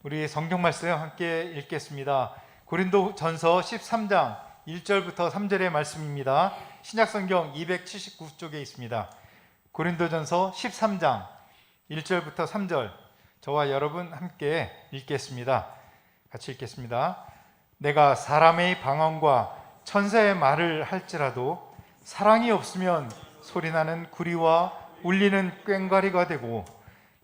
우리 성경 말씀 함께 읽겠습니다. 고린도전서 13장 1절부터 3절의 말씀입니다. 신약성경 279쪽에 있습니다. 고린도전서 13장 1절부터 3절, 저와 여러분 함께 읽겠습니다. 같이 읽겠습니다. 내가 사람의 방언과 천사의 말을 할지라도 사랑이 없으면 소리나는 구리와 울리는 꽹과리가 되고,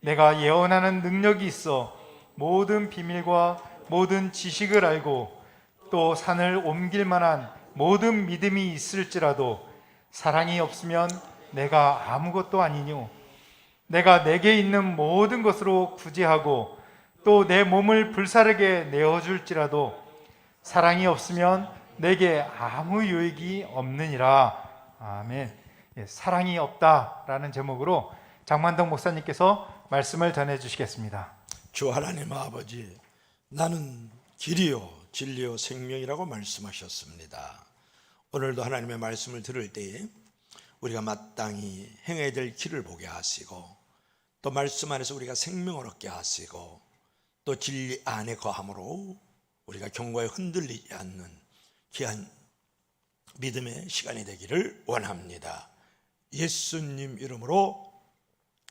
내가 예언하는 능력이 있어 모든 비밀과 모든 지식을 알고 또 산을 옮길 만한 모든 믿음이 있을지라도 사랑이 없으면 내가 아무것도 아니뇨. 내가 내게 있는 모든 것으로 구제하고 또 내 몸을 불사르게 내어줄지라도 사랑이 없으면 내게 아무 유익이 없느니라. 아멘. 사랑이 없다라는 제목으로 장만덕 목사님께서 말씀을 전해주시겠습니다. 주 하나님 아버지, 나는 길이요 진리요 생명이라고 말씀하셨습니다. 오늘도 하나님의 말씀을 들을 때에 우리가 마땅히 행해야 될 길을 보게 하시고, 또 말씀 안에서 우리가 생명을 얻게 하시고, 또 진리 안에 거함으로 우리가 경고에 흔들리지 않는 귀한 믿음의 시간이 되기를 원합니다. 예수님 이름으로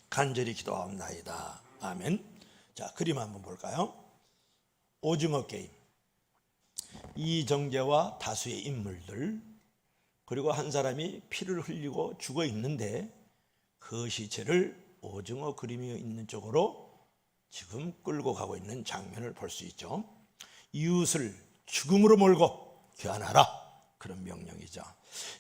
간절히 기도하옵나이다. 아멘. 자, 그림 한번 볼까요? 오징어 게임. 이정재와 다수의 인물들, 그리고 한 사람이 피를 흘리고 죽어 있는데 그 시체를 오징어 그림이 있는 쪽으로 지금 끌고 가고 있는 장면을 볼 수 있죠. 이웃을 죽음으로 몰고 귀환하라, 그런 명령이죠.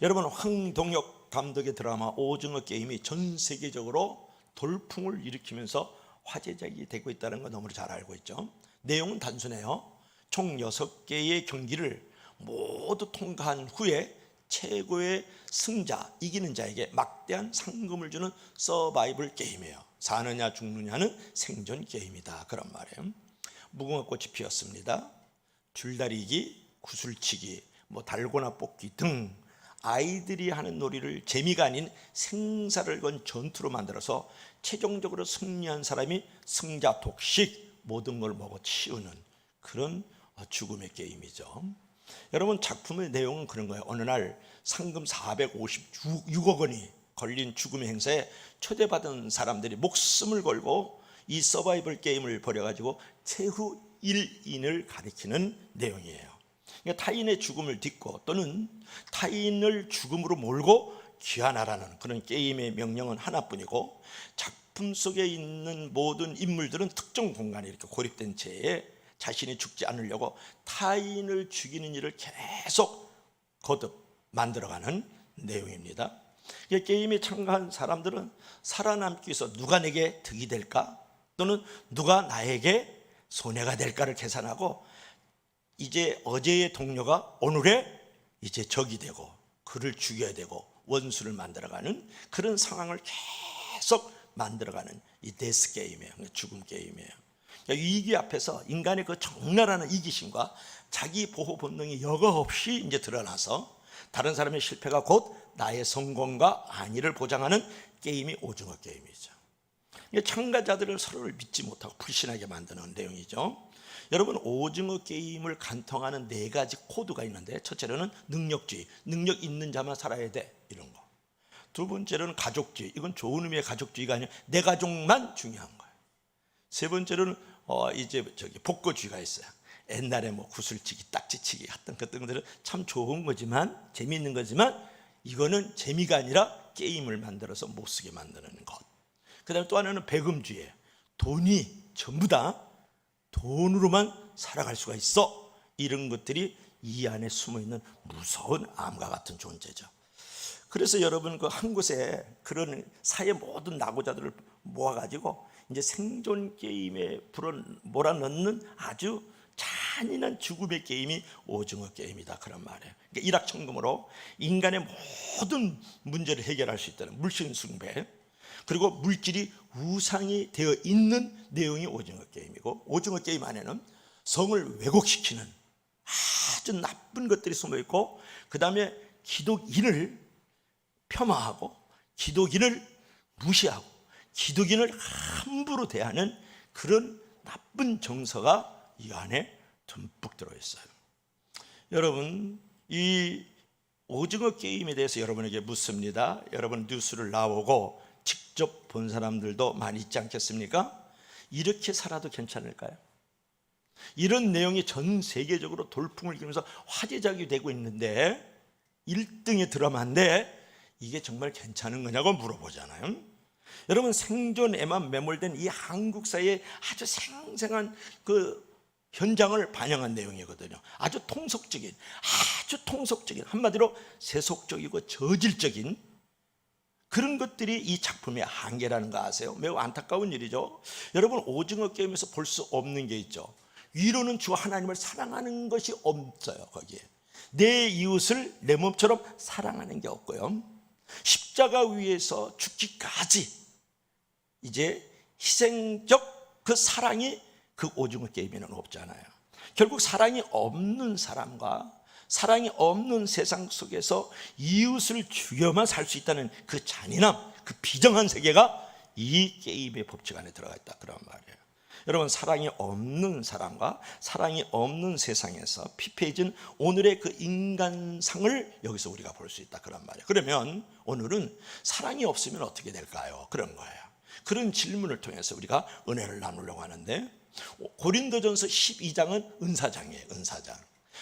여러분, 황동혁 감독의 드라마 오징어 게임이 전 세계적으로 돌풍을 일으키면서 화제작이 되고 있다는 거 너무 잘 알고 있죠. 내용은 단순해요. 총 6개의 경기를 모두 통과한 후에 최고의 승자, 이기는 자에게 막대한 상금을 주는 서바이벌 게임이에요. 사느냐 죽느냐는 생존 게임이다, 그런 말이에요. 무궁화꽃이 피었습니다. 줄다리기, 구슬치기, 달고나 뽑기 등 아이들이 하는 놀이를 재미가 아닌 생사를 건 전투로 만들어서 최종적으로 승리한 사람이 승자 독식, 모든 걸 먹어 치우는 그런 죽음의 게임이죠. 여러분, 작품의 내용은 그런 거예요. 어느 날 상금 456억 원이 걸린 죽음의 행사에 초대받은 사람들이 목숨을 걸고 이 서바이벌 게임을 벌여가지고 최후 1인을 가리키는 내용이에요. 그러니까 타인의 죽음을 딛고 또는 타인을 죽음으로 몰고 귀환하라는 그런 게임의 명령은 하나뿐이고, 작품 속에 있는 모든 인물들은 특정 공간에 이렇게 고립된 채에 자신이 죽지 않으려고 타인을 죽이는 일을 계속 거듭 만들어가는 내용입니다. 게임에 참가한 사람들은 살아남기 위해서 누가 내게 득이 될까 또는 누가 나에게 손해가 될까를 계산하고, 이제 어제의 동료가 오늘의 이제 적이 되고 그를 죽여야 되고 원수를 만들어가는 그런 상황을 계속 만들어가는 이 데스 게임이에요. 죽음 게임이에요. 위기 앞에서 인간의 그 적나라한 이기심과 자기 보호 본능이 여과 없이 이제 드러나서 다른 사람의 실패가 곧 나의 성공과 안위를 보장하는 게임이 오징어 게임이죠. 참가자들을 서로를 믿지 못하고 불신하게 만드는 내용이죠. 여러분, 오징어 게임을 간통하는 4가지 코드가 있는데, 첫째로는 능력주의, 능력 있는 자만 살아야 돼, 이런 거. 두 번째로는 가족주의, 이건 좋은 의미의 가족주의가 아니라 내 가족만 중요한 거예요. 세 번째로는 복고주의가 있어요. 옛날에 구슬치기, 딱지치기 했던 것들은 참 좋은 거지만, 재미있는 거지만, 이거는 재미가 아니라 게임을 만들어서 못 쓰게 만드는 것. 그 다음에 또 하나는 배금주의예요. 돈이 전부 다 돈으로만 살아갈 수가 있어, 이런 것들이 이 안에 숨어있는 무서운 암과 같은 존재죠. 그래서 여러분, 그 한 곳에 그런 사회 모든 낙오자들을 모아가지고 이제 생존 게임에 몰아넣는 아주 잔인한 죽음의 게임이 오징어 게임이다, 그런 말이에요. 그러니까 일확천금으로 인간의 모든 문제를 해결할 수 있다는 물신숭배, 그리고 물질이 우상이 되어 있는 내용이 오징어 게임이고, 오징어 게임 안에는 성을 왜곡시키는 아주 나쁜 것들이 숨어있고, 그 다음에 기독인을 폄하하고 기독인을 무시하고 기독인을 함부로 대하는 그런 나쁜 정서가 이 안에 듬뿍 들어있어요. 여러분, 이 오징어 게임에 대해서 여러분에게 묻습니다. 여러분 뉴스를 나오고 직접 본 사람들도 많이 있지 않겠습니까? 이렇게 살아도 괜찮을까요? 이런 내용이 전 세계적으로 돌풍을 일으키면서 화제작이 되고 있는데 1등의 드라마인데 이게 정말 괜찮은 거냐고 물어보잖아요. 여러분, 생존에만 매몰된 이 한국 사회의 아주 생생한 그 현장을 반영한 내용이거든요. 아주 통속적인 한마디로 세속적이고 저질적인 그런 것들이 이 작품의 한계라는 거 아세요? 매우 안타까운 일이죠. 여러분, 오징어 게임에서 볼 수 없는 게 있죠. 위로는 주 하나님을 사랑하는 것이 없어요. 거기에 내 이웃을 내 몸처럼 사랑하는 게 없고요, 십자가 위에서 죽기까지 이제 희생적 그 사랑이 그 오징어 게임에는 없잖아요. 결국 사랑이 없는 사람과 사랑이 없는 세상 속에서 이웃을 죽여만 살 수 있다는 그 잔인함, 그 비정한 세계가 이 게임의 법칙 안에 들어가 있다, 그런 말이에요. 여러분, 사랑이 없는 사람과 사랑이 없는 세상에서 피폐해진 오늘의 그 인간상을 여기서 우리가 볼 수 있다, 그런 말이에요. 그러면 오늘은 사랑이 없으면 어떻게 될까요? 그런 거예요. 그런 질문을 통해서 우리가 은혜를 나누려고 하는데, 고린도전서 12장은 은사장이에요. 은사장.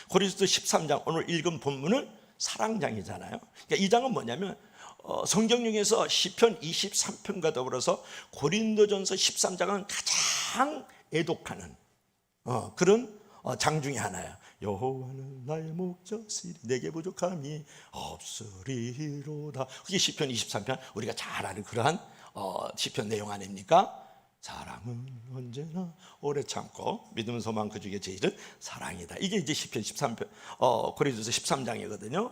고린도서 13장, 오늘 읽은 본문은 사랑장이잖아요. 그러니까 이 장은 뭐냐면 성경 중에서 시편 23편과 더불어서 고린도전서 13장은 가장 애독하는 그런 장 중에 하나예요. 여호와는 나의 목자시니 내게 부족함이 없으리로다. 그게 시편 23편, 우리가 잘 아는 그러한 시편 내용 아닙니까? 사랑은 언제나 오래 참고 믿음 소망 그 중에 제일은 사랑이다. 이게 이제 시편 13편 고린도서 13장이거든요.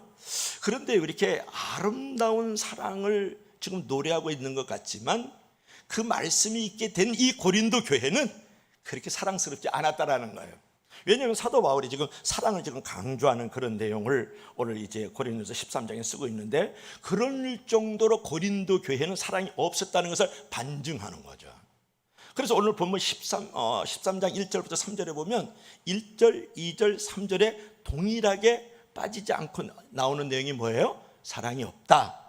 그런데 이렇게 아름다운 사랑을 지금 노래하고 있는 것 같지만 그 말씀이 있게 된 이 고린도 교회는 그렇게 사랑스럽지 않았다라는 거예요. 왜냐하면 사도 바울이 지금 사랑을 지금 강조하는 그런 내용을 오늘 이제 고린도서 13장에 쓰고 있는데, 그럴 정도로 고린도 교회는 사랑이 없었다는 것을 반증하는 거죠. 그래서 오늘 본문 13장 1절부터 3절에 보면 1절, 2절, 3절에 동일하게 빠지지 않고 나오는 내용이 뭐예요? 사랑이 없다,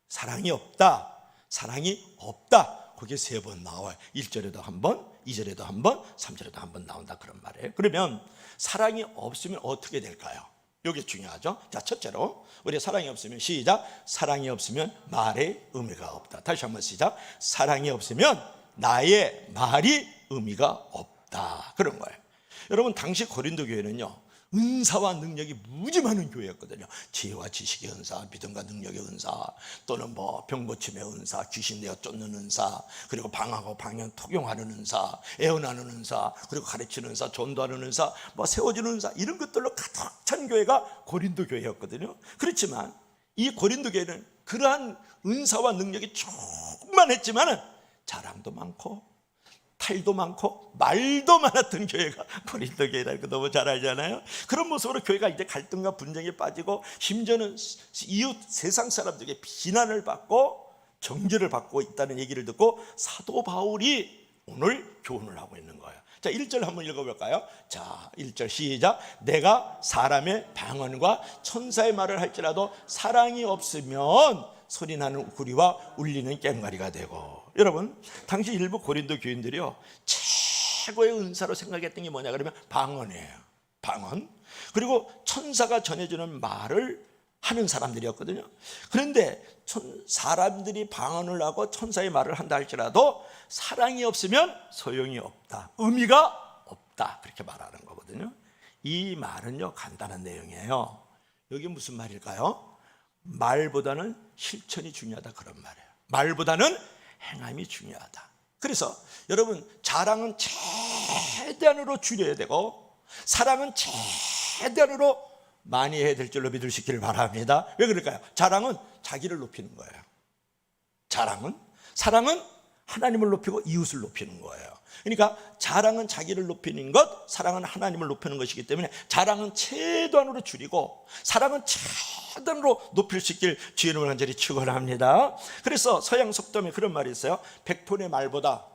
사랑이 없다, 사랑이 없다. 그게 3번 나와요. 1절에도 한 번, 2절에도 한 번, 3절에도 한 번 나온다, 그런 말이에요. 그러면 사랑이 없으면 어떻게 될까요? 이게 중요하죠. 자, 첫째로 우리 사랑이 없으면, 시작, 사랑이 없으면 말의 의미가 없다. 다시 한번 시작, 사랑이 없으면 나의 말이 의미가 없다, 그런 거예요. 여러분, 당시 고린도 교회는요, 은사와 능력이 무지 많은 교회였거든요. 지혜와 지식의 은사, 믿음과 능력의 은사, 또는 뭐 병고침의 은사, 귀신 내어 쫓는 은사, 그리고 방하고 방향 통용하는 은사, 애언하는 은사, 그리고 가르치는 은사, 전도하는 은사, 뭐 세워주는 은사, 이런 것들로 가득 찬 교회가 고린도 교회였거든요. 그렇지만 이 고린도 교회는 그러한 은사와 능력이 충만했지만은 자랑도 많고 탈도 많고 말도 많았던 교회가 고린도 교회라는 거 너무 잘 알잖아요. 그런 모습으로 교회가 이제 갈등과 분쟁에 빠지고, 심지어는 이웃 세상 사람들에게 비난을 받고 정죄를 받고 있다는 얘기를 듣고 사도 바울이 오늘 교훈을 하고 있는 거예요. 자, 1절 한번 읽어볼까요? 자, 1절 시작. 내가 사람의 방언과 천사의 말을 할지라도 사랑이 없으면 소리나는 구리와 울리는 꽹과리가 되고. 여러분, 당시 일부 고린도 교인들이요, 최고의 은사로 생각했던 게 뭐냐 그러면 방언이에요. 방언. 그리고 천사가 전해주는 말을 하는 사람들이었거든요. 그런데 사람들이 방언을 하고 천사의 말을 한다 할지라도 사랑이 없으면 소용이 없다, 의미가 없다, 그렇게 말하는 거거든요. 이 말은요, 간단한 내용이에요. 여기 무슨 말일까요? 말보다는 실천이 중요하다, 그런 말이에요. 말보다는 행함이 중요하다. 그래서 여러분, 자랑은 최대한으로 줄여야 되고 사랑은 최대한으로 많이 해야 될 줄로 믿을 수 있기를 바랍니다. 왜 그럴까요? 자랑은 자기를 높이는 거예요. 사랑은 하나님을 높이고 이웃을 높이는 거예요. 그러니까 자랑은 자기를 높이는 것, 사랑은 하나님을 높이는 것이기 때문에 자랑은 최대한으로 줄이고 사랑은 최대한으로 높일 수 있길 주의 이름으로 간절히 축원합니다. 그래서 서양 속담에 그런 말이 있어요. 100톤의 말보다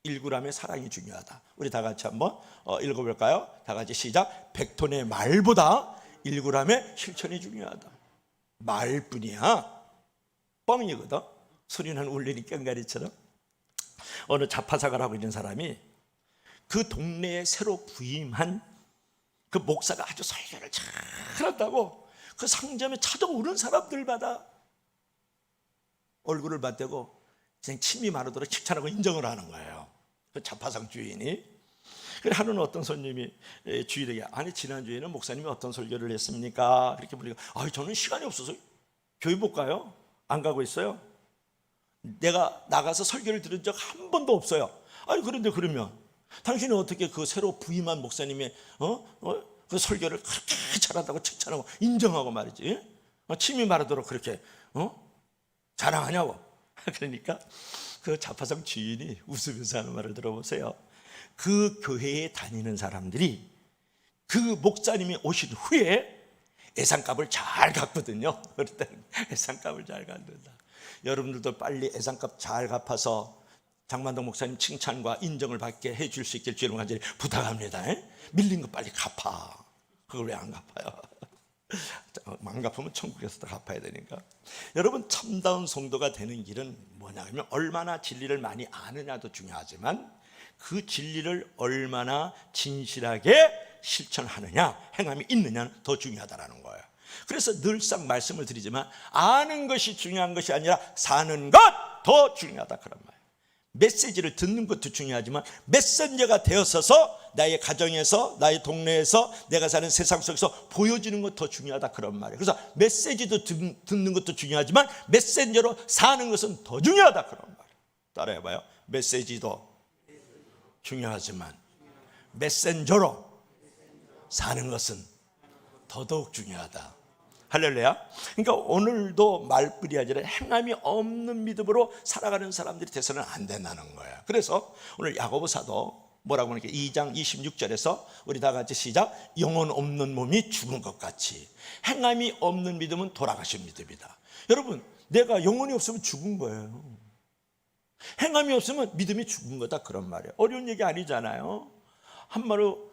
1g의 사랑이 중요하다. 우리 다 같이 한번 읽어볼까요? 다 같이 시작. 100톤의 말보다 1g의 실천이 중요하다. 말뿐이야. 뻥이거든. 소리는 울리니 깽가리처럼. 어느 자파상을 하고 있는 사람이 그 동네에 새로 부임한 그 목사가 아주 설교를 잘한다고 그 상점에 찾아오는 사람들마다 얼굴을 맞대고 그냥 침이 마르도록 칭찬하고 인정을 하는 거예요. 그 자파상 주인이. 그래 하는 어떤 손님이 주인에게 아니 지난주에는 목사님이 어떤 설교를 했습니까? 그렇게 보니까 저는 시간이 없어서 교회 못 가요. 안 가고 있어요. 내가 나가서 설교를 들은 적 한 번도 없어요. 아니 그런데 그러면 당신은 어떻게 그 새로 부임한 목사님의 그 설교를 그렇게 잘한다고 칭찬하고 인정하고 말이지 침이 마르도록 그렇게 자랑하냐고. 그러니까 그 자파상 주인이 웃으면서 하는 말을 들어보세요. 그 교회에 다니는 사람들이 그 목사님이 오신 후에 예산값을 잘 갚거든요. 그럴 때는 예산값을 잘 갚는다. 여러분들도 빨리 예산값 잘 갚아서 장만동 목사님 칭찬과 인정을 받게 해줄 수 있길 주님 간절히 부탁합니다. 밀린 거 빨리 갚아. 그걸 왜 안 갚아요? 안 갚으면 천국에서도 갚아야 되니까. 여러분 참다운 성도가 되는 길은 뭐냐면 얼마나 진리를 많이 아느냐도 중요하지만 그 진리를 얼마나 진실하게 실천하느냐, 행함이 있느냐는 더 중요하다는 거예요. 그래서 늘상 말씀을 드리지만 아는 것이 중요한 것이 아니라 사는 것 더 중요하다 그런 말이에요. 메시지를 듣는 것도 중요하지만 메신저가 되어서서 나의 가정에서 나의 동네에서 내가 사는 세상 속에서 보여지는 것 더 중요하다 그런 말이에요. 그래서 메시지도 듣는 것도 중요하지만 메신저로 사는 것은 더 중요하다 그런 말이에요. 따라해봐요. 메시지도 중요하지만 메신저로 사는 것은 더더욱 중요하다. 할렐루야. 그러니까 오늘도 말뿐이 아니라 행함이 없는 믿음으로 살아가는 사람들이 돼서는 안 된다는 거예요. 그래서 오늘 야고보사도 뭐라고 하니까 2장 26절에서 우리 다 같이 시작. 영혼 없는 몸이 죽은 것 같이 행함이 없는 믿음은 돌아가신 믿음이다. 여러분 내가 영혼이 없으면 죽은 거예요. 행함이 없으면 믿음이 죽은 거다 그런 말이에요. 어려운 얘기 아니잖아요. 한마디로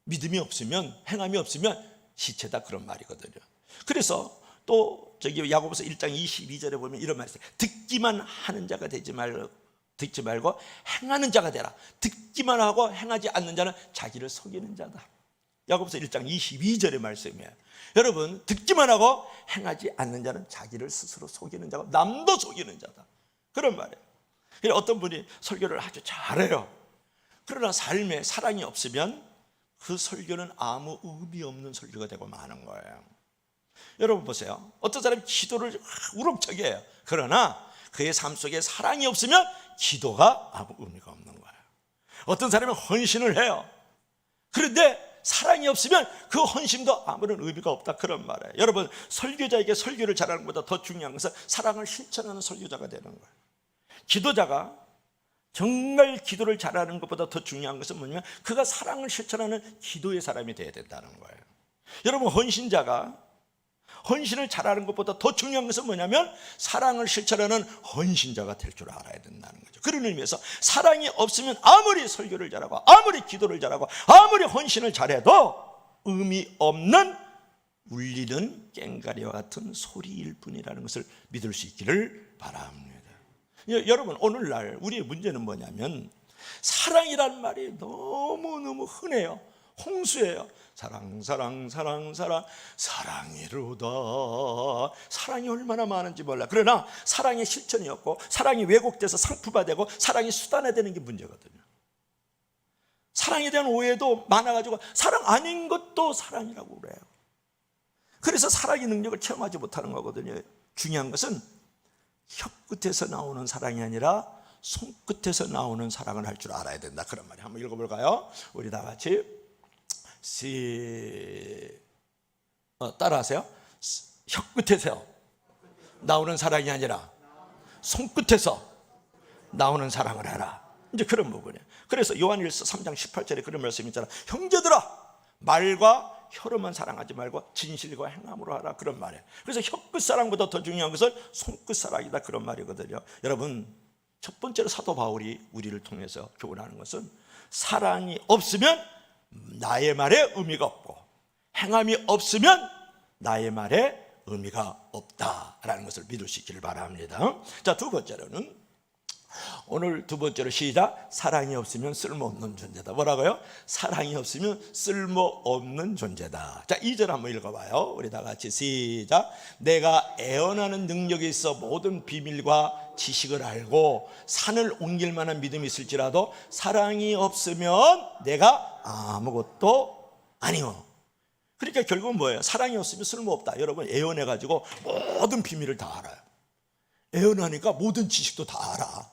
믿음이 없으면 행함이 없으면 시체다 그런 말이거든요. 그래서 또 저기 야고보서 1장 22절에 보면 이런 말이 있어요. 듣기만 하는 자가 듣지 말고 행하는 자가 되라. 듣기만 하고 행하지 않는 자는 자기를 속이는 자다. 야고보서 1장 22절의 말씀이에요. 여러분 듣기만 하고 행하지 않는 자는 자기를 스스로 속이는 자고 남도 속이는 자다 그런 말이에요. 어떤 분이 설교를 아주 잘해요. 그러나 삶에 사랑이 없으면 그 설교는 아무 의미 없는 설교가 되고 마는 거예요. 여러분 보세요. 어떤 사람이 기도를 우렁차게 해요. 그러나 그의 삶 속에 사랑이 없으면 기도가 아무 의미가 없는 거예요. 어떤 사람은 헌신을 해요. 그런데 사랑이 없으면 그 헌신도 아무런 의미가 없다 그런 말이에요. 여러분 설교자에게 설교를 잘하는 것보다 더 중요한 것은 사랑을 실천하는 설교자가 되는 거예요. 기도자가 정말 기도를 잘하는 것보다 더 중요한 것은 뭐냐면 그가 사랑을 실천하는 기도의 사람이 되어야 된다는 거예요. 여러분 헌신자가 헌신을 잘하는 것보다 더 중요한 것은 뭐냐면 사랑을 실천하는 헌신자가 될 줄 알아야 된다는 거죠. 그런 의미에서 사랑이 없으면 아무리 설교를 잘하고 아무리 기도를 잘하고 아무리 헌신을 잘해도 의미 없는 울리는 꽹과리와 같은 소리일 뿐이라는 것을 믿을 수 있기를 바랍니다. 여러분 오늘날 우리의 문제는 뭐냐면 사랑이란 말이 너무너무 흔해요. 홍수예요. 사랑 사랑이로다. 사랑이 얼마나 많은지 몰라. 그러나 사랑의 실천이 없고 사랑이 왜곡돼서 상품화되고 사랑이 수단화되는 게 문제거든요. 사랑에 대한 오해도 많아가지고 사랑 아닌 것도 사랑이라고 그래요. 그래서 사랑의 능력을 체험하지 못하는 거거든요. 중요한 것은 혀끝에서 나오는 사랑이 아니라 손끝에서 나오는 사랑을 할 줄 알아야 된다 그런 말이에요. 한번 읽어볼까요? 우리 다 같이 따라하세요. 혀끝에서 나오는 사랑이 아니라 손끝에서 나오는 사랑을 해라. 이제 그런 부분이에요. 그래서 요한일서 3장 18절에 그런 말씀이 있잖아. 형제들아 말과 혀로만 사랑하지 말고 진실과 행함으로 하라 그런 말이에요. 그래서 혀끝 사랑보다 더 중요한 것은 손끝 사랑이다 그런 말이거든요. 여러분 첫 번째로 사도 바울이 우리를 통해서 교훈하는 것은 사랑이 없으면 나의 말에 의미가 없고 행함이 없으면 나의 말에 의미가 없다라는 것을 믿을 수 있기를 바랍니다. 자, 두 번째로는 오늘 두 번째로 시작. 사랑이 없으면 쓸모없는 존재다. 뭐라고요? 사랑이 없으면 쓸모없는 존재다. 자, 2절 한번 읽어봐요. 우리 다 같이 시작. 내가 애언하는 능력이 있어 모든 비밀과 지식을 알고 산을 옮길 만한 믿음이 있을지라도 사랑이 없으면 내가 아무것도 아니오. 그러니까 결국은 뭐예요? 사랑이 없으면 쓸모없다. 여러분, 애언해가지고 모든 비밀을 다 알아요. 애언하니까 모든 지식도 다 알아.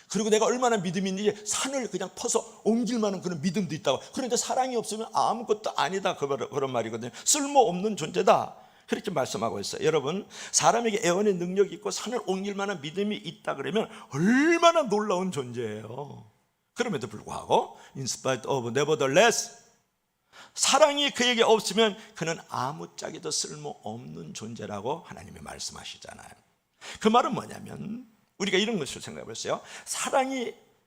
그리고 내가 얼마나 믿음이 있는지 산을 그냥 퍼서 옮길 만한 그런 믿음도 있다고. 그런데 사랑이 없으면 아무것도 아니다, 그런 말이거든요. 쓸모없는 존재다, 그렇게 말씀하고 있어요. 여러분, 사람에게 애언의 능력이 있고 산을 옮길 만한 믿음이 있다 그러면 얼마나 놀라운 존재예요. 그럼에도 불구하고 in spite of nevertheless, 사랑이 그에게 없으면 그는 아무짝에도 쓸모없는 존재라고 하나님이 말씀하시잖아요. 그 말은 뭐냐면 우리가 이런 것을 생각해 보세요.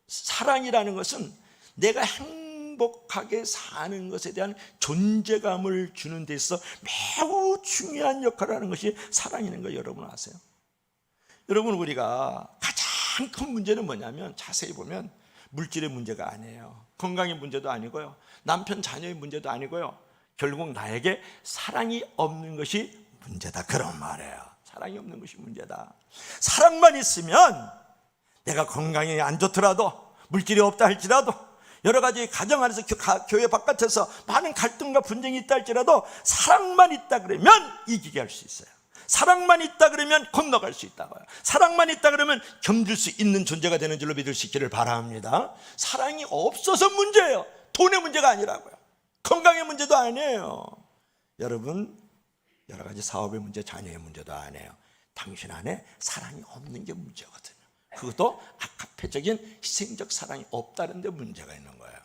사랑이라는 것은 내가 행복하게 사는 것에 대한 존재감을 주는 데 있어 매우 중요한 역할을 하는 것이 사랑이라는 거 여러분 아세요? 여러분, 우리가 가장 큰 문제는 뭐냐면 자세히 보면 물질의 문제가 아니에요. 건강의 문제도 아니고요. 남편 자녀의 문제도 아니고요. 결국 나에게 사랑이 없는 것이 문제다, 그런 말이에요. 사랑이 없는 것이 문제다. 사랑만 있으면 내가 건강이 안 좋더라도, 물질이 없다 할지라도, 여러 가지 가정 안에서 교회 바깥에서 많은 갈등과 분쟁이 있다 할지라도 사랑만 있다 그러면 이기게 할 수 있어요. 사랑만 있다 그러면 건너갈 수 있다고요. 사랑만 있다 그러면 견딜 수 있는 존재가 되는 줄로 믿을 수 있기를 바랍니다. 사랑이 없어서 문제예요. 돈의 문제가 아니라고요. 건강의 문제도 아니에요. 여러분, 여러 가지 사업의 문제, 자녀의 문제도 아니에요. 당신 안에 사랑이 없는 게 문제거든요. 그것도 아카페적인 희생적 사랑이 없다는 데 문제가 있는 거예요.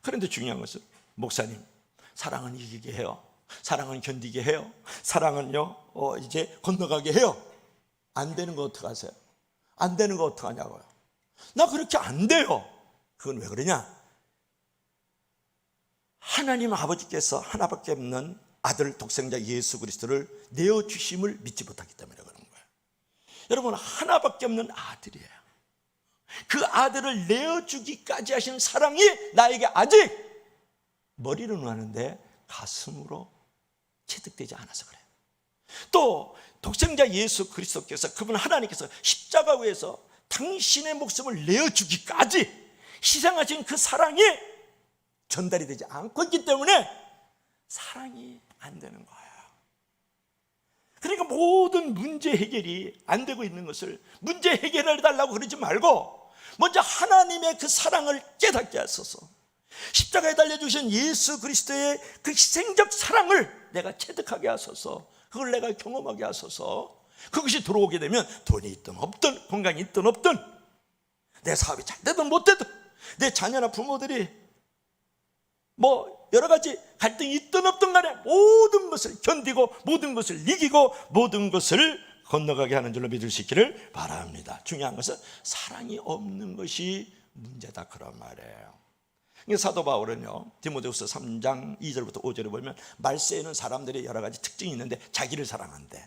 그런데 중요한 것은, 목사님, 사랑은 이기게 해요. 사랑은 견디게 해요. 사랑은요 이제 건너가게 해요. 안 되는 거 어떡하세요? 안 되는 거 어떡하냐고요. 나 그렇게 안 돼요. 그건 왜 그러냐? 하나님 아버지께서 하나밖에 없는 아들 독생자 예수 그리스도를 내어주심을 믿지 못하기 때문에 그런 거예요. 여러분, 하나밖에 없는 아들이에요. 그 아들을 내어주기까지 하신 사랑이 나에게 아직 머리로는 하는데 가슴으로 체득되지 않아서 그래요. 또 독생자 예수 그리스도께서, 그분 하나님께서 십자가 위에서 당신의 목숨을 내어주기까지 희생하신 그 사랑이 전달이 되지 않고 있기 때문에 사랑이 안 되는 거예요. 그러니까 모든 문제 해결이 안 되고 있는 것을 문제 해결을 해달라고 그러지 말고 먼저 하나님의 그 사랑을 깨닫게 하소서. 십자가에 달려주신 예수 그리스도의 그 희생적 사랑을 내가 체득하게 하소서. 그걸 내가 경험하게 하소서. 그것이 들어오게 되면 돈이 있든 없든, 건강이 있든 없든, 내 사업이 잘 되든 못 되든, 내 자녀나 부모들이 여러 가지 갈등이 있든 없든 간에 모든 것을 견디고 모든 것을 이기고 모든 것을 건너가게 하는 줄로 믿을 수 있기를 바랍니다. 중요한 것은 사랑이 없는 것이 문제다, 그런 말이에요. 사도 바울은요, 디모데후서 3장 2절부터 5절에 보면 말세에는 사람들이 여러 가지 특징이 있는데 자기를 사랑한대.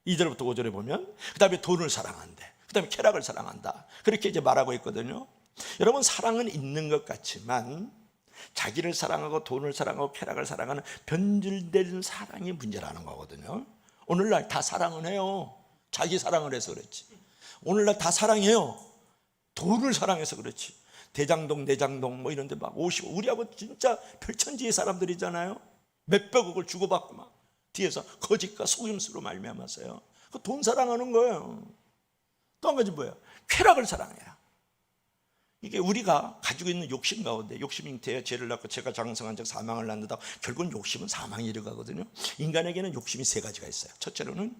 2절부터 5절에 보면 그 다음에 돈을 사랑한대. 그 다음에 쾌락을 사랑한다. 그렇게 이제 말하고 있거든요. 여러분, 사랑은 있는 것 같지만 자기를 사랑하고 돈을 사랑하고 쾌락을 사랑하는 변질된 사랑이 문제라는 거거든요. 오늘날 다 사랑은 해요. 자기 사랑을 해서 그렇지. 오늘날 다 사랑해요. 돈을 사랑해서 그렇지. 대장동, 내장동 이런 데 막 50, 우리하고 진짜 별천지의 사람들이잖아요. 몇백억을 주고받고 막 뒤에서 거짓과 속임수로 말미암아서요. 그 돈 사랑하는 거예요. 또 한 가지 뭐예요? 쾌락을 사랑해요. 이게 우리가 가지고 있는 욕심 가운데, 욕심 잉태에 죄를 낳고 죄가 장성한 적 사망을 낳는다. 결국은 욕심은 사망에 이르가거든요. 인간에게는 욕심이 세 가지가 있어요. 첫째로는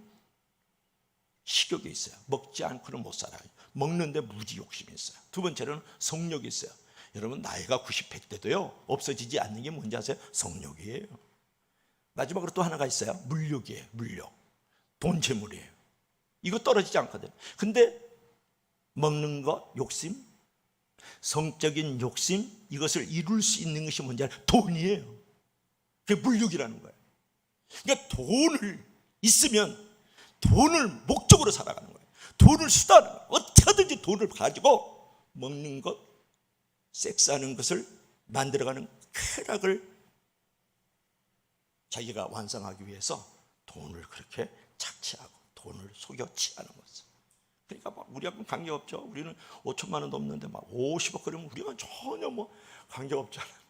식욕이 있어요. 먹지 않고는 못 살아요. 먹는데 무지 욕심이 있어요. 두 번째로는 성욕이 있어요. 여러분, 나이가 90, 100대도요 없어지지 않는 게 뭔지 아세요? 성욕이에요. 마지막으로 또 하나가 있어요. 물욕이에요. 물욕. 돈, 재물이에요. 이거 떨어지지 않거든요. 근데 먹는 것, 욕심, 성적인 욕심, 이것을 이룰 수 있는 것이 뭔지 알아요? 돈이에요. 그게 물욕이라는 거예요. 그러니까 돈을 있으면 돈을 목적으로 살아가는 거예요. 돈을 수단으로, 어떻게든지 돈을 가지고 먹는 것, 섹스하는 것을 만들어가는 쾌락을 자기가 완성하기 위해서 돈을 그렇게 착취하고 돈을 속여 취하는 것을. 그러니까 막 우리하고는 관계없죠. 우리는 5천만 원도 없는데 막 50억 그러면 우리가 전혀 뭐 관계없잖아요.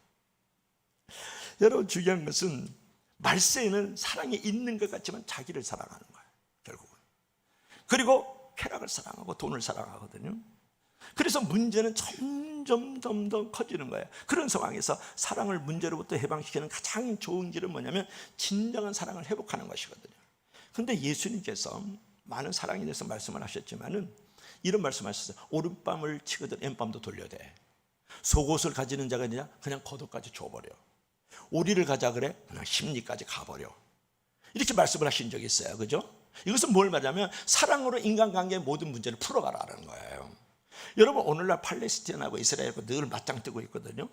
여러분, 중요한 것은 말세에는 사랑이 있는 것 같지만 자기를 사랑하는 거예요, 결국은. 그리고 쾌락을 사랑하고 돈을 사랑하거든요. 그래서 문제는 점점 커지는 거예요. 그런 상황에서 사랑을 문제로부터 해방시키는 가장 좋은 길은 뭐냐면 진정한 사랑을 회복하는 것이거든요. 그런데 예수님께서 많은 사랑에 대해서 말씀을 하셨지만은 이런 말씀하셨어요. 오른밤을 치거든 왼밤도 돌려야 돼. 속옷을 가지는 자가 아니라 그냥 겉옷까지 줘버려. 오리를 가자 그래? 그냥 심리까지 가버려. 이렇게 말씀을 하신 적이 있어요. 그죠? 이것은 뭘 말하냐면 사랑으로 인간관계의 모든 문제를 풀어가라는 거예요. 여러분, 오늘날 팔레스타인하고 이스라엘하고 늘 맞짱 뜨고 있거든요.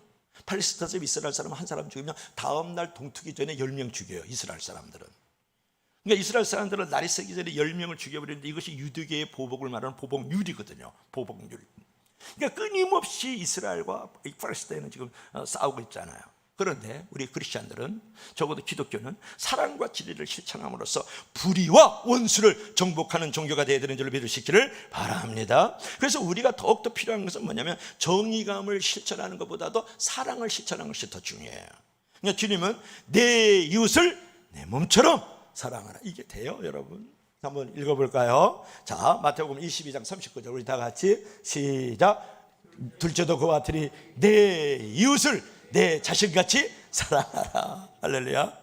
팔레스타인에서 이스라엘 사람 한 사람 죽이면 다음 날 동트기 전에 10명 죽여요, 이스라엘 사람들은. 그러니까 이스라엘 사람들은 날이 새기 전에 10명을 죽여버리는데 이것이 유대계의 보복을 말하는 보복률이거든요. 보복률. 그러니까 끊임없이 이스라엘과 팔레스타인은 지금 싸우고 있잖아요. 그런데 우리 크리스찬들은, 적어도 기독교는 사랑과 진리를 실천함으로써 불의와 원수를 정복하는 종교가 되어야 되는 줄을 믿으시기를 바랍니다. 그래서 우리가 더욱더 필요한 것은 뭐냐면 정의감을 실천하는 것보다도 사랑을 실천하는 것이 더 중요해요. 그러니까 주님은 내 이웃을 내 몸처럼 사랑하라. 이게 돼요, 여러분? 한번 읽어볼까요? 자, 마태복음 22장 39절 우리 다 같이 시작. 둘째도 그와 같으니 내 이웃을 내 자신같이 사랑하라. 할렐루야.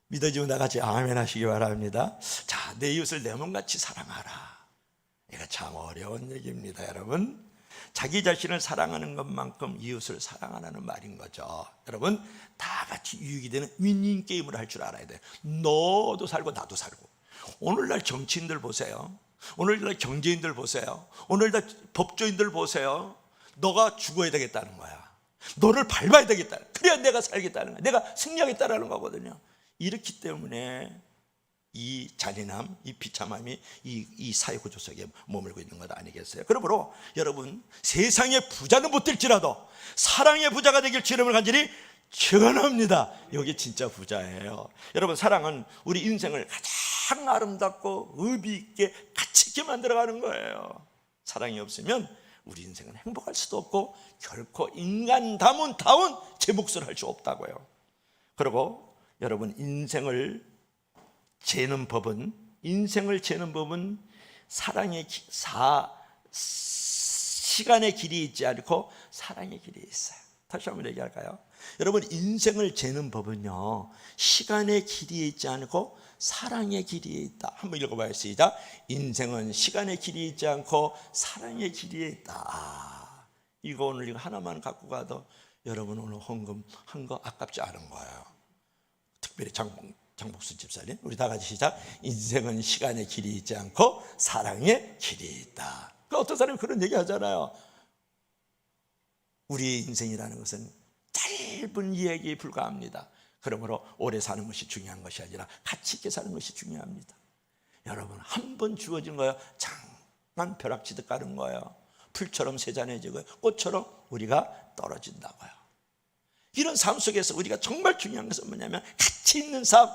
믿어지면 다 같이 아멘 하시기 바랍니다. 자, 내 이웃을 내 몸같이 사랑하라. 이거 참 어려운 얘기입니다, 여러분. 자기 자신을 사랑하는 것만큼 이웃을 사랑하라는 말인 거죠. 여러분, 다 같이 유익이 되는 윈윈 게임을 할 줄 알아야 돼요. 너도 살고 나도 살고. 오늘날 정치인들 보세요. 오늘날 경제인들 보세요. 오늘날 법조인들 보세요. 너가 죽어야 되겠다는 거야. 너를 밟아야 되겠다. 그래야 내가 살겠다는 거야. 내가 승리하겠다는 거거든요. 이렇기 때문에 이 잔인함, 이 비참함이 이 사회 구조 속에 머물고 있는 것 아니겠어요? 그러므로 여러분, 세상의 부자는 못 될지라도 사랑의 부자가 되길 주님을 간절히 축원합니다. 여기 진짜 부자예요. 여러분, 사랑은 우리 인생을 가장 아름답고 의미 있게 가치 있게 만들어가는 거예요. 사랑이 없으면 우리 인생은 행복할 수도 없고 결코 인간다운 제 몫을 할 수 없다고요. 그리고 여러분, 인생을 재는 법은 시간의 길이 있지 않고 사랑의 길이 있어요. 다시 한번 얘기할까요? 여러분, 인생을 재는 법은요, 시간의 길이에 있지 않고 사랑의 길이에 있다. 한번 읽어봐요. 시작. 인생은 시간의 길이에 있지 않고 사랑의 길이에 있다. 이거 오늘 이거 하나만 갖고 가도 여러분 오늘 헌금한 거 아깝지 않은 거예요. 특별히 장복순 집사님, 우리 다 같이 시작. 인생은 시간의 길이 있지 않고 사랑의 길이 있다. 그 어떤 사람이 그런 얘기 하잖아요. 우리의 인생이라는 것은 짧은 이야기에 불과합니다. 그러므로 오래 사는 것이 중요한 것이 아니라 가치 있게 사는 것이 중요합니다. 여러분, 한 번 주어진 거예요. 장만 벼락치듯 가는 거예요. 풀처럼 세잔해지고요. 꽃처럼 우리가 떨어진다고요. 이런 삶 속에서 우리가 정말 중요한 것은 뭐냐면 가치 있는 삶.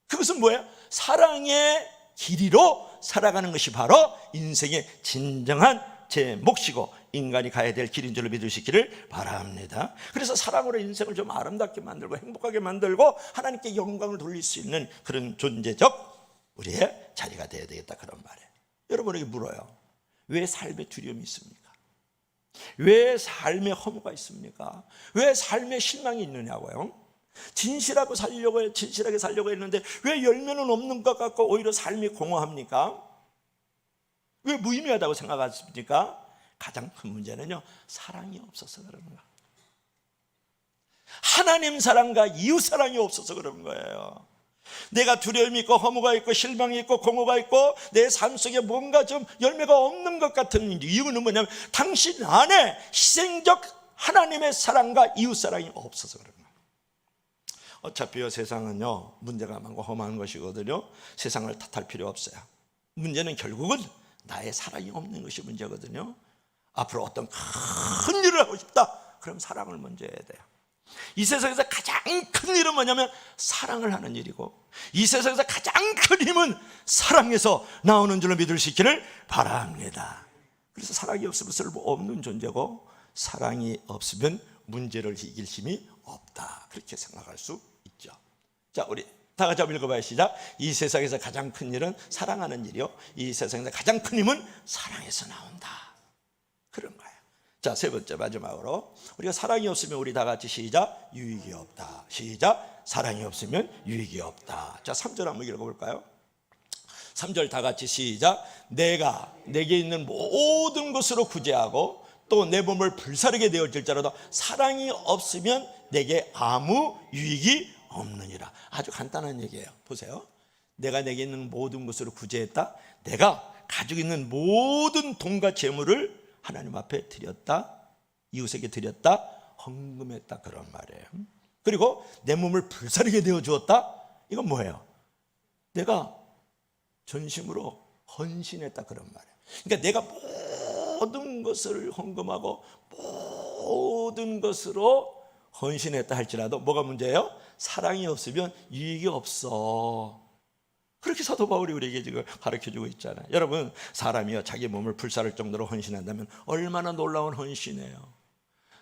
그것은 뭐예요? 사랑의 길이로 살아가는 것이 바로 인생의 진정한 제 몫이고 인간이 가야 될 길인 줄로 믿으시기를 바랍니다. 그래서 사랑으로 인생을 좀 아름답게 만들고 행복하게 만들고 하나님께 영광을 돌릴 수 있는 그런 존재적 우리의 자리가 되어야 되겠다, 그런 말이에요. 여러분에게 물어요. 왜 삶에 두려움이 있습니까? 왜 삶에 허무가 있습니까? 왜 삶에 실망이 있느냐고요? 진실하게 살려고 했는데 왜 열매는 없는 것 같고 오히려 삶이 공허합니까? 왜 무의미하다고 생각하십니까? 가장 큰 문제는요, 사랑이 없어서 그러는 거예요. 하나님 사랑과 이웃 사랑이 없어서 그런 거예요. 내가 두려움이 있고 허무가 있고 실망이 있고 공허가 있고 내 삶 속에 뭔가 좀 열매가 없는 것 같은 이유는 뭐냐면 당신 안에 희생적 하나님의 사랑과 이웃사랑이 없어서 그런 거예요. 어차피요 세상은요 문제가 많고 험한 것이거든요. 세상을 탓할 필요 없어요. 문제는 결국은 나의 사랑이 없는 것이 문제거든요. 앞으로 어떤 큰 일을 하고 싶다, 그럼 사랑을 먼저 해야 돼요. 이 세상에서 가장 큰 일은 뭐냐면 사랑을 하는 일이고, 이 세상에서 가장 큰 힘은 사랑에서 나오는 줄로 믿을 수 있기를 바랍니다. 그래서 사랑이 없으면 쓸모없는 존재고, 사랑이 없으면 문제를 이길 힘이 없다, 그렇게 생각할 수 있죠. 자, 우리 다 같이 한번 읽어봐요. 시작. 이 세상에서 가장 큰 일은 사랑하는 일이요, 이 세상에서 가장 큰 힘은 사랑에서 나온다, 그런 거예요. 자, 세 번째 마지막으로, 우리가 사랑이 없으면 우리 다 같이 시작. 유익이 없다. 시작. 사랑이 없으면 유익이 없다. 자, 3절 한번 읽어볼까요? 3절 다 같이 시작. 내가 내게 있는 모든 것으로 구제하고 또 내 몸을 불사르게 되어질지라도 사랑이 없으면 내게 아무 유익이 없느니라. 아주 간단한 얘기예요. 보세요. 내가 내게 있는 모든 것으로 구제했다. 내가 가지고 있는 모든 돈과 재물을 하나님 앞에 드렸다, 이웃에게 드렸다, 헌금했다, 그런 말이에요. 그리고 내 몸을 불사르게 되어 주었다. 이건 뭐예요? 내가 전심으로 헌신했다, 그런 말이에요. 그러니까 내가 모든 것을 헌금하고 모든 것으로 헌신했다 할지라도 뭐가 문제예요? 사랑이 없으면 유익이 없어. 그렇게 사도 바울이 우리에게 지금 가르쳐주고 있잖아요. 여러분, 사람이요 자기 몸을 불사를 정도로 헌신한다면 얼마나 놀라운 헌신이에요.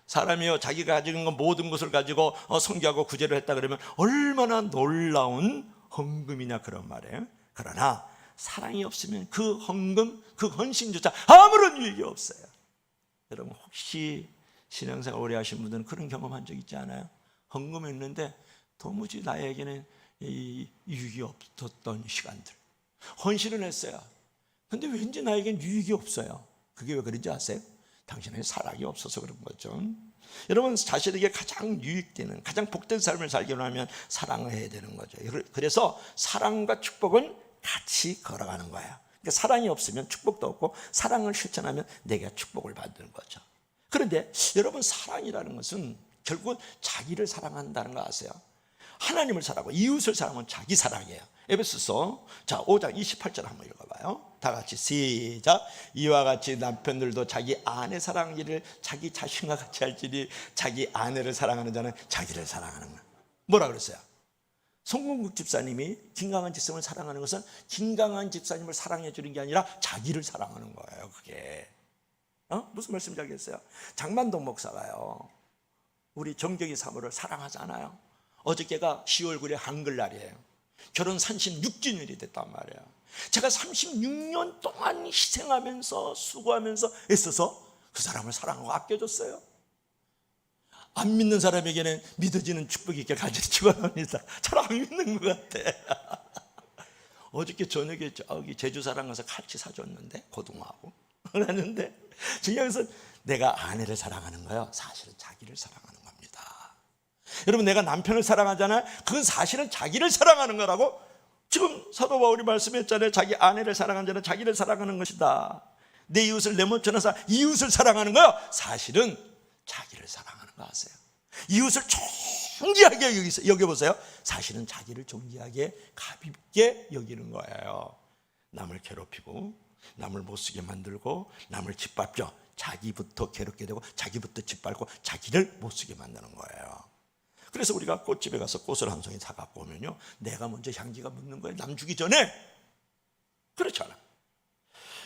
사람이요 자기가 가지고 있는 모든 것을 가지고 선교하고 구제를 했다 그러면 얼마나 놀라운 헌금이냐, 그런 말이에요. 그러나 사랑이 없으면 그 헌금, 그 헌신조차 아무런 유익이 없어요. 여러분, 혹시 신앙생활 오래 하신 분들은 그런 경험한 적 있지 않아요? 헌금했는데 도무지 나에게는 유익이 없었던 시간들, 헌신을 했어요. 근데 왠지 나에겐 유익이 없어요. 그게 왜 그런지 아세요? 당신의 사랑이 없어서 그런 거죠. 여러분, 자신에게 가장 유익되는, 가장 복된 삶을 살기 원하면 사랑을 해야 되는 거죠. 그래서 사랑과 축복은 같이 걸어가는 거예요. 그러니까 사랑이 없으면 축복도 없고, 사랑을 실천하면 내가 축복을 받는 거죠. 그런데 여러분, 사랑이라는 것은 결국은 자기를 사랑한다는 거 아세요? 하나님을 사랑하고 이웃을 사랑하면 자기 사랑이에요. 에베소서 5장 28절 한번 읽어봐요. 다 같이 시작. 이와 같이 남편들도 자기 아내 사랑하기를 자기 자신과 같이 할지니 자기 아내를 사랑하는 자는 자기를 사랑하는 거예요. 뭐라 그랬어요? 송공국 집사님이 김강한 집사님을 사랑하는 것은 김강한 집사님을 사랑해 주는 게 아니라 자기를 사랑하는 거예요. 그게 무슨 말씀인지 알겠어요? 장만동 목사가요, 우리 정경이 사모를 사랑하잖아요. 어저께가 10월 9일 한글날이에요. 결혼 36주년이 됐단 말이에요. 제가 36년 동안 희생하면서 수고하면서 애써서 그 사람을 사랑하고 아껴줬어요. 안 믿는 사람에게는 믿어지는 축복이 있게 간절히 축원합니다. 잘 안 믿는 것 같아. 어저께 저녁에 저기 제주 사랑 가서 칼치 사줬는데, 고등어하고 그랬는데, 중요한 것은 내가 아내를 사랑하는 거예요. 사실은 자기를 사랑하는 겁니다. 여러분, 내가 남편을 사랑하잖아요. 그건 사실은 자기를 사랑하는 거라고 지금 사도 바울이 말씀했잖아요. 자기 아내를 사랑하는 자는 자기를 사랑하는 것이다. 내 이웃을 내 몸처럼 이웃을 사랑하는 거예요. 사실은 자기를 사랑하는 거 아세요? 이웃을 존귀하게 여겨보세요. 사실은 자기를 존귀하게 가볍게 여기는 거예요. 남을 괴롭히고 남을 못쓰게 만들고 남을 짓밟죠. 자기부터 괴롭게 되고 자기부터 짓밟고 자기를 못쓰게 만드는 거예요. 그래서 우리가 꽃집에 가서 꽃을 한 송이 사갖고 오면요, 내가 먼저 향기가 묻는 거예요. 남 주기 전에. 그렇잖아.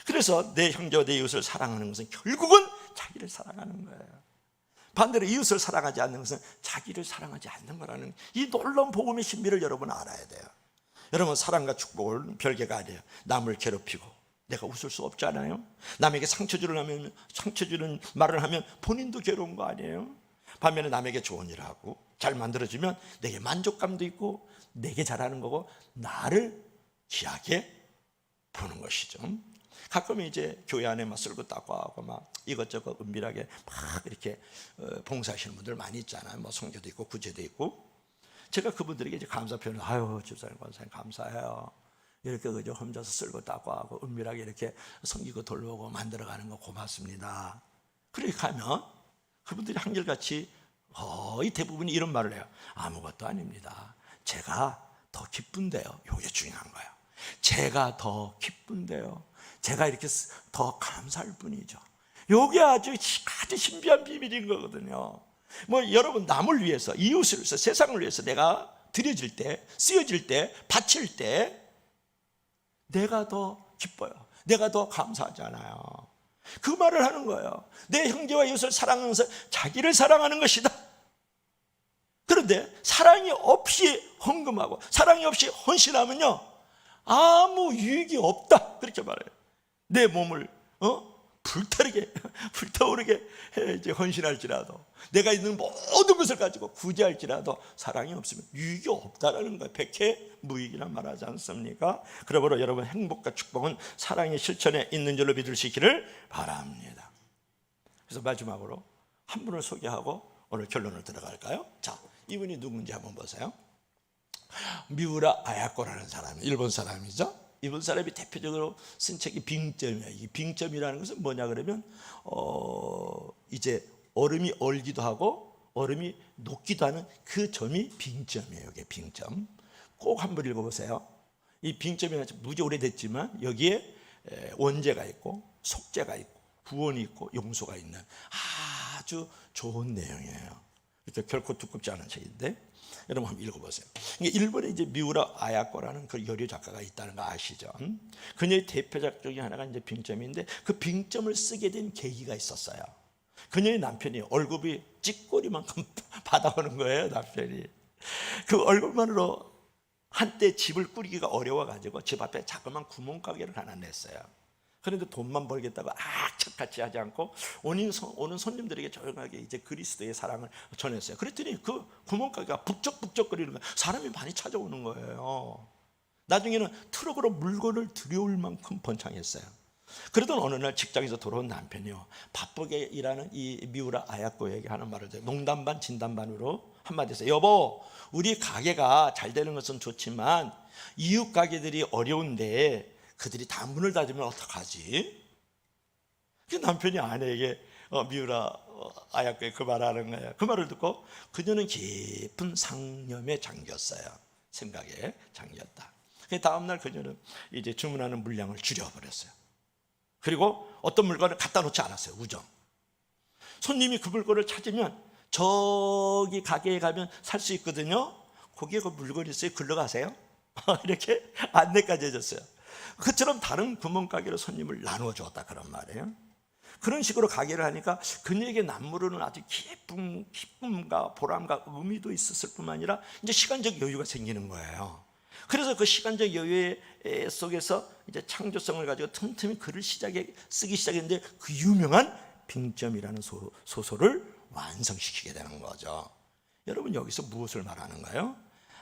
그래서 내 형제와 내 이웃을 사랑하는 것은 결국은 자기를 사랑하는 거예요. 반대로 이웃을 사랑하지 않는 것은 자기를 사랑하지 않는 거라는 이 놀라운 복음의 신비를 여러분 알아야 돼요. 여러분, 사랑과 축복은 별개가 아니에요. 남을 괴롭히고 내가 웃을 수 없잖아요. 남에게 상처 주는 말을 하면 본인도 괴로운 거 아니에요. 반면에 남에게 좋은 일을 하고 잘 만들어지면 내게 만족감도 있고 내게 잘하는 거고 나를 귀하게 보는 것이죠. 가끔 이제 교회 안에 막 쓸고 닦고 하고 막 이것저것 은밀하게 막 이렇게 봉사하시는 분들 많이 있잖아요. 뭐 성교도 있고 구제도 있고. 제가 그분들에게 이제 감사 표현을, 아유 집사님 권사님 감사해요. 이렇게 그저 혼자서 쓸고 닦고 하고 은밀하게 이렇게 섬기고 돌보고 만들어가는 거 고맙습니다. 그렇게 하면 그분들이 한결같이 거의 대부분이 이런 말을 해요. 아무것도 아닙니다. 제가 더 기쁜데요. 이게 중요한 거예요. 제가 더 기쁜데요. 제가 이렇게 더 감사할 뿐이죠. 이게 아주 신비한 비밀인 거거든요. 뭐 여러분, 남을 위해서, 이웃을 위해서, 세상을 위해서 내가 드려질 때, 쓰여질 때, 바칠 때 내가 더 기뻐요. 내가 더 감사하잖아요. 그 말을 하는 거예요. 내 형제와 이웃을 사랑하면서 자기를 사랑하는 것이다. 그런데 사랑이 없이 헌금하고 사랑이 없이 헌신하면요, 아무 유익이 없다, 그렇게 말해요. 내 몸을 불타오르게 이제 헌신할지라도, 내가 있는 모든 것을 가지고 구제할지라도 사랑이 없으면 유익이 없다라는 거예요. 백해무익이란 말하지 않습니까? 그러므로 여러분, 행복과 축복은 사랑의 실천에 있는 줄로 믿을 수 있기를 바랍니다. 그래서 마지막으로 한 분을 소개하고 오늘 결론을 들어갈까요? 자, 이분이 누군지 한번 보세요. 미우라 아야코라는 사람이 일본 사람이죠. 이번 사람이 대표적으로 쓴 책이 빙점이에요. 이 빙점이라는 것은 뭐냐 그러면 이제 얼음이 얼기도 하고 얼음이 녹기도 하는 그 점이 빙점이에요. 이게 빙점. 꼭 한번 읽어보세요. 이 빙점이 무지 오래됐지만 여기에 원죄가 있고 속죄가 있고 구원이 있고 용서가 있는 아주 좋은 내용이에요. 그러니까 결코 두껍지 않은 책인데 여러분 한번 읽어보세요. 일본에 이제 미우라 아야코라는 그 여류 작가가 있다는 거 아시죠? 그녀의 대표작 중에 하나가 이제 빙점인데, 그 빙점을 쓰게 된 계기가 있었어요. 그녀의 남편이 월급이 찌꼬리만큼 받아오는 거예요. 남편이 그 월급만으로 한때 집을 꾸리기가 어려워가지고 집 앞에 자그마한 구멍가게를 하나 냈어요. 그런데 돈만 벌겠다고 악착같이 하지 않고 오는 손님들에게 조용하게 이제 그리스도의 사랑을 전했어요. 그랬더니 그 구멍가게가 북적북적거리는 거예요. 사람이 많이 찾아오는 거예요. 나중에는 트럭으로 물건을 들여올 만큼 번창했어요. 그러던 어느 날 직장에서 돌아온 남편이요, 바쁘게 일하는 이 미우라 아야코에게 하는 말을 들어요. 농담 반 진담 반으로 한마디 했어요. 여보, 우리 가게가 잘 되는 것은 좋지만 이웃 가게들이 어려운데 그들이 다 문을 닫으면 어떡하지? 그 남편이 아내에게 미우라 아야코에 그 말하는 거예요. 그 말을 듣고 그녀는 깊은 상념에 잠겼어요. 생각에 잠겼다. 다음날 그녀는 이제 주문하는 물량을 줄여버렸어요. 그리고 어떤 물건을 갖다 놓지 않았어요. 우정. 손님이 그 물건을 찾으면 저기 가게에 가면 살 수 있거든요. 거기에 그 물건이 있어요. 글러 가세요. 이렇게 안내까지 해줬어요. 그처럼 다른 구멍가게로 손님을 나누어 주었다, 그런 말이에요. 그런 식으로 가게를 하니까 그녀에게 남모르는 아주 기쁨과 보람과 의미도 있었을 뿐만 아니라 이제 시간적 여유가 생기는 거예요. 그래서 그 시간적 여유 속에서 이제 창조성을 가지고 틈틈이 글을 쓰기 시작했는데 그 유명한 빙점이라는 소설을 완성시키게 되는 거죠. 여러분, 여기서 무엇을 말하는가요?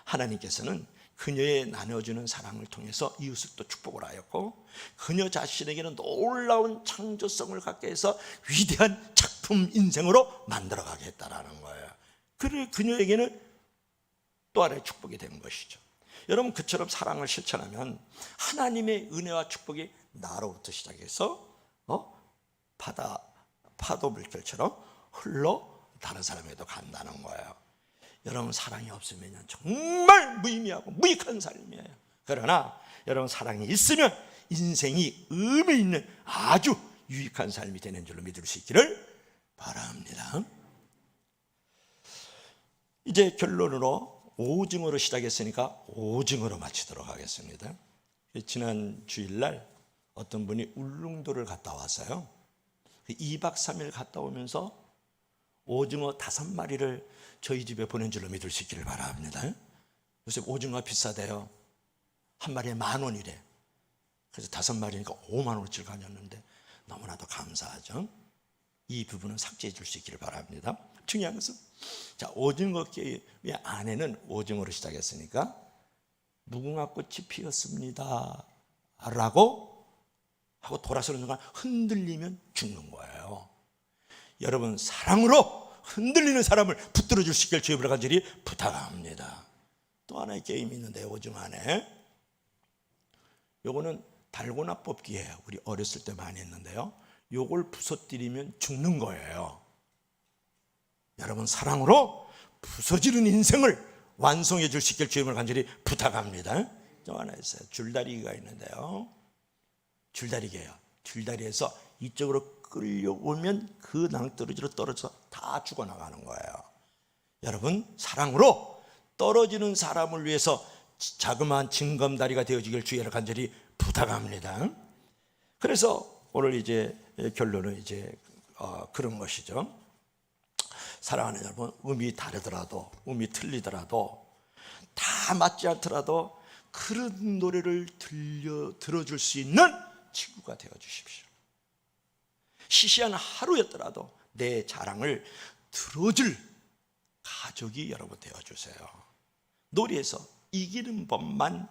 하나님께서는 그녀의 나눠주는 사랑을 통해서 이웃을 또 축복을 하였고, 그녀 자신에게는 놀라운 창조성을 갖게 해서 위대한 작품 인생으로 만들어가게 했다라는 거예요. 그래, 그녀에게는 또 하나의 축복이 된 것이죠. 여러분, 그처럼 사랑을 실천하면 하나님의 은혜와 축복이 나로부터 시작해서 파도 물결처럼 흘러 다른 사람에게도 간다는 거예요. 여러분, 사랑이 없으면 정말 무의미하고 무익한 삶이에요. 그러나 여러분, 사랑이 있으면 인생이 의미 있는 아주 유익한 삶이 되는 줄로 믿을 수 있기를 바랍니다. 이제 결론으로 오징어로 시작했으니까 오징어로 마치도록 하겠습니다. 지난 주일날 어떤 분이 울릉도를 갔다 왔어요. 2박 3일 갔다 오면서 오징어 5마리를 저희 집에 보낸 줄로 믿을 수 있기를 바랍니다. 요새 오징어가 비싸대요. 한 마리에 10,000원이래. 그래서 5마리니까 50,000원어치를 가졌는데 너무나도 감사하죠. 이 부분은 삭제해 줄 수 있기를 바랍니다. 중요한 것은, 자, 오징어 게임의 안에는 오징어로 시작했으니까 무궁화꽃이 피었습니다 라고 하고 돌아서는 순간 흔들리면 죽는 거예요. 여러분, 사랑으로 흔들리는 사람을 붙들어 줄 수 있길 주의 간절히 부탁합니다. 또 하나의 게임이 있는데 오징어 안에 요거는 달고나 뽑기예요. 우리 어렸을 때 많이 했는데요. 요걸 부서뜨리면 죽는 거예요. 여러분 사랑으로 부서지는 인생을 완성해 줄 수 있길 주님을 간절히 부탁합니다. 또 하나 있어요. 줄다리기가 있는데요. 줄다리기예요. 줄다리에서 이쪽으로 끌려오면 그 낭떠러지로 떨어져서 다 죽어나가는 거예요. 여러분 사랑으로 떨어지는 사람을 위해서 자그마한 징검다리가 되어지길 주의를 간절히 부탁합니다. 그래서 오늘 이제 결론은 이제 그런 것이죠. 사랑하는 여러분, 음이 다르더라도 음이 틀리더라도 다 맞지 않더라도 그런 노래를 들어줄 수 있는 친구가 되어 주십시오. 시시한 하루였더라도 내 자랑을 들어줄 가족이 여러분 되어 주세요. 놀이에서 이기는 법만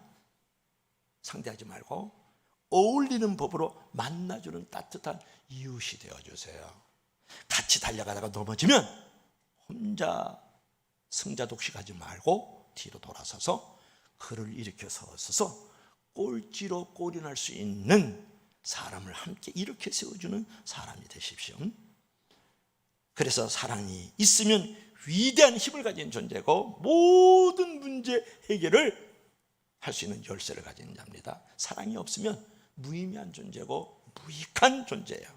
상대하지 말고 어울리는 법으로 만나주는 따뜻한 이웃이 되어 주세요. 같이 달려가다가 넘어지면 혼자 승자 독식하지 말고 뒤로 돌아서서 그를 일으켜 서서 꼴찌로 꼴인할 수 있는 사람을 함께 일으켜 세워주는 사람이 되십시오. 그래서 사랑이 있으면 위대한 힘을 가진 존재고 모든 문제 해결을 할 수 있는 열쇠를 가진 자입니다. 사랑이 없으면 무의미한 존재고 무익한 존재예요.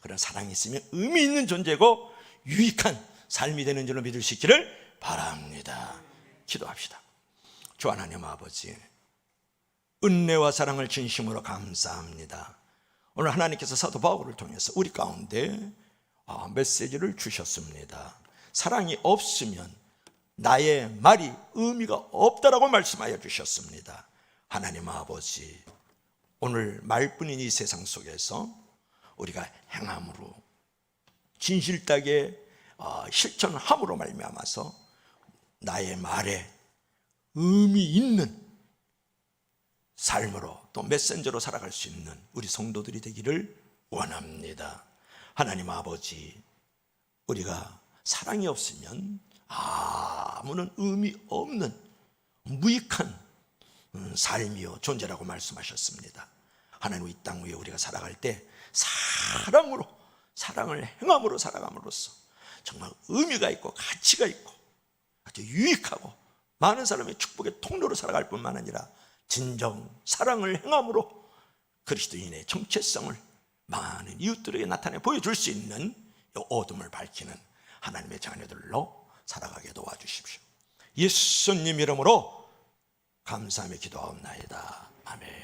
그러나 사랑이 있으면 의미 있는 존재고 유익한 삶이 되는 줄로 믿을 수 있기를 바랍니다. 기도합시다. 주 하나님 아버지, 은혜와 사랑을 진심으로 감사합니다. 오늘 하나님께서 사도 바울을 통해서 우리 가운데 메시지를 주셨습니다. 사랑이 없으면 나의 말이 의미가 없다라고 말씀하여 주셨습니다. 하나님 아버지, 오늘 말뿐인 이 세상 속에서 우리가 행함으로 진실되게 실천함으로 말미암아서 나의 말에 의미 있는 삶으로 또 메신저로 살아갈 수 있는 우리 성도들이 되기를 원합니다. 하나님 아버지, 우리가 사랑이 없으면 아무런 의미 없는 무익한 삶이요 존재라고 말씀하셨습니다. 하나님, 이 땅 위에 우리가 살아갈 때 사랑으로, 사랑을 행함으로 살아감으로써 정말 의미가 있고 가치가 있고 아주 유익하고 많은 사람의 축복의 통로로 살아갈 뿐만 아니라 진정 사랑을 행함으로 그리스도인의 정체성을 많은 이웃들에게 나타내 보여줄 수 있는 이 어둠을 밝히는 하나님의 자녀들로 살아가게 도와주십시오. 예수님 이름으로 감사하며 기도하옵나이다. 아멘.